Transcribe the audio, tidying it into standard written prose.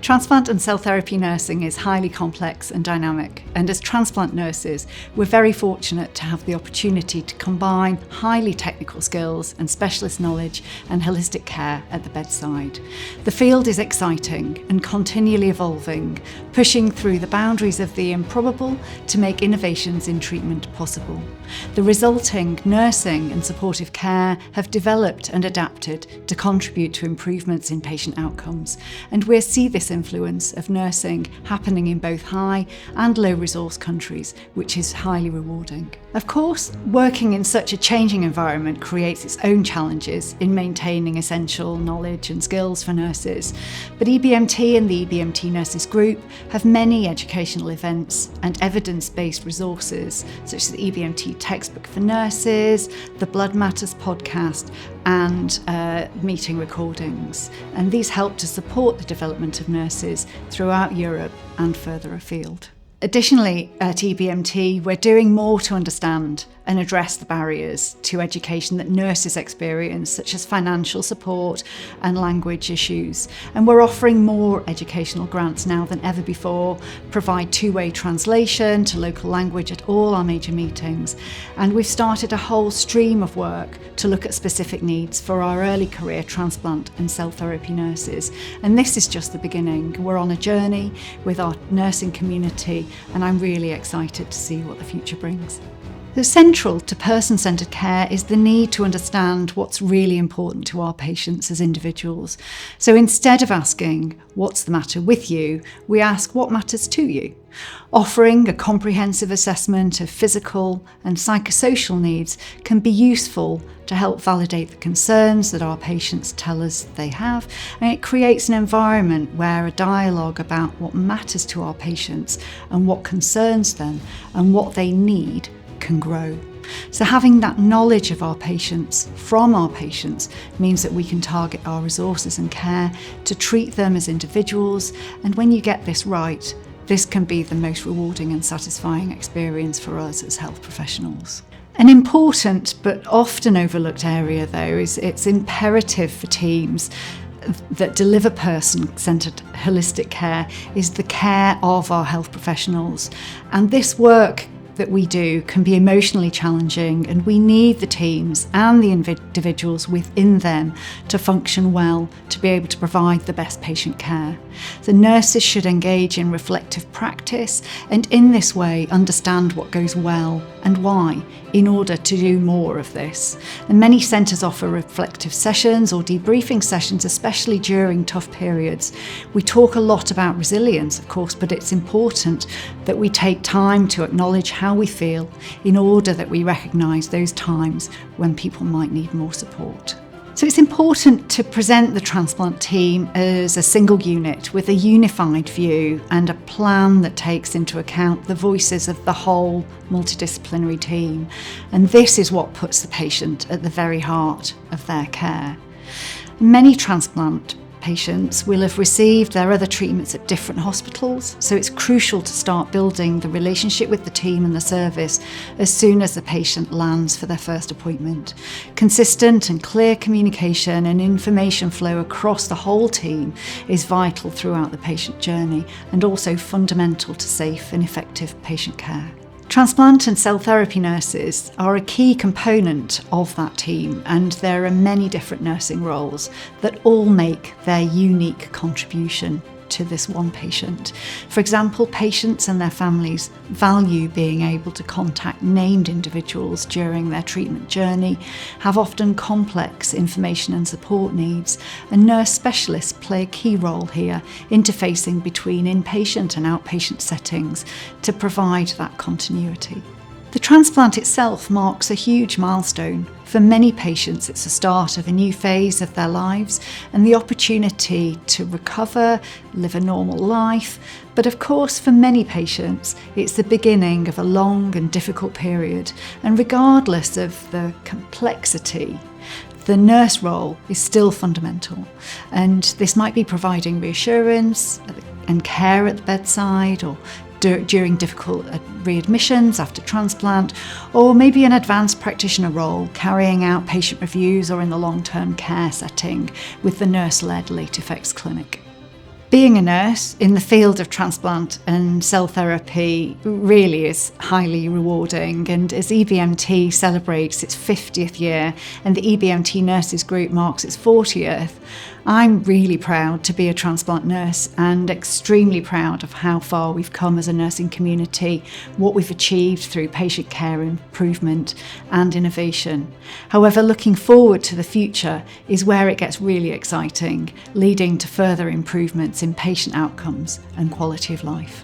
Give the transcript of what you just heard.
Transplant and cell therapy nursing is highly complex and dynamic, and as transplant nurses, we're very fortunate to have the opportunity to combine highly technical skills and specialist knowledge and holistic care at the bedside. The field is exciting and continually evolving, pushing through the boundaries of the improbable to make innovations in treatment possible. The resulting nursing and supportive care have developed and adapted to contribute to improvements in patient outcomes, and we see this influence of nursing happening in both high and low resource countries, which is highly rewarding. Of course, working in such a changing environment creates its own challenges in maintaining essential knowledge and skills for nurses, but EBMT and the EBMT Nurses Group have many educational events and evidence-based resources, such as the EBMT textbook for nurses, the Blood Matters podcast, and meeting recordings. And these help to support the development of nurses throughout Europe and further afield. Additionally, at EBMT, we're doing more to understand and address the barriers to education that nurses experience, such as financial support and language issues. And we're offering more educational grants now than ever before, provide two-way translation to local language at all our major meetings. And we've started a whole stream of work to look at specific needs for our early career transplant and cell therapy nurses. And this is just the beginning. We're on a journey with our nursing community, and I'm really excited to see what the future brings. So central to person-centred care is the need to understand what's really important to our patients as individuals. So instead of asking, what's the matter with you, we ask, what matters to you? Offering a comprehensive assessment of physical and psychosocial needs can be useful to help validate the concerns that our patients tell us they have, and it creates an environment where a dialogue about what matters to our patients and what concerns them and what they need can grow. So having that knowledge of our patients from our patients means that we can target our resources and care to treat them as individuals, and when you get this right, this can be the most rewarding and satisfying experience for us as health professionals. An important but often overlooked area, though, is it's imperative for teams that deliver person-centred holistic care is the care of our health professionals. And this work that we do can be emotionally challenging, and we need the teams and the individuals within them to function well to be able to provide the best patient care. The nurses should engage in reflective practice and in this way understand what goes well and why in order to do more of this. And many centres offer reflective sessions or debriefing sessions, especially during tough periods. We talk a lot about resilience, of course, but it's important that we take time to acknowledge how we feel in order that we recognise those times when people might need more support. So it's important to present the transplant team as a single unit with a unified view and a plan that takes into account the voices of the whole multidisciplinary team. And this is what puts the patient at the very heart of their care. Many transplant patients will have received their other treatments at different hospitals, so it's crucial to start building the relationship with the team and the service as soon as the patient lands for their first appointment. Consistent and clear communication and information flow across the whole team is vital throughout the patient journey and also fundamental to safe and effective patient care. Transplant and cell therapy nurses are a key component of that team, and there are many different nursing roles that all make their unique contribution to this one patient. For example, patients and their families value being able to contact named individuals during their treatment journey, have often complex information and support needs, and nurse specialists play a key role here, interfacing between inpatient and outpatient settings to provide that continuity. The transplant itself marks a huge milestone. For many patients, it's the start of a new phase of their lives and the opportunity to recover, live a normal life. But of course, for many patients, it's the beginning of a long and difficult period. And regardless of the complexity, the nurse role is still fundamental. And this might be providing reassurance and care at the bedside, or during difficult readmissions after transplant, or maybe an advanced practitioner role carrying out patient reviews or in the long-term care setting with the nurse-led late effects clinic. Being a nurse in the field of transplant and cell therapy really is highly rewarding, and as EBMT celebrates its 50th year and the EBMT Nurses Group marks its 40th, I'm really proud to be a transplant nurse and extremely proud of how far we've come as a nursing community, what we've achieved through patient care improvement and innovation. However, looking forward to the future is where it gets really exciting, leading to further improvements in patient outcomes and quality of life.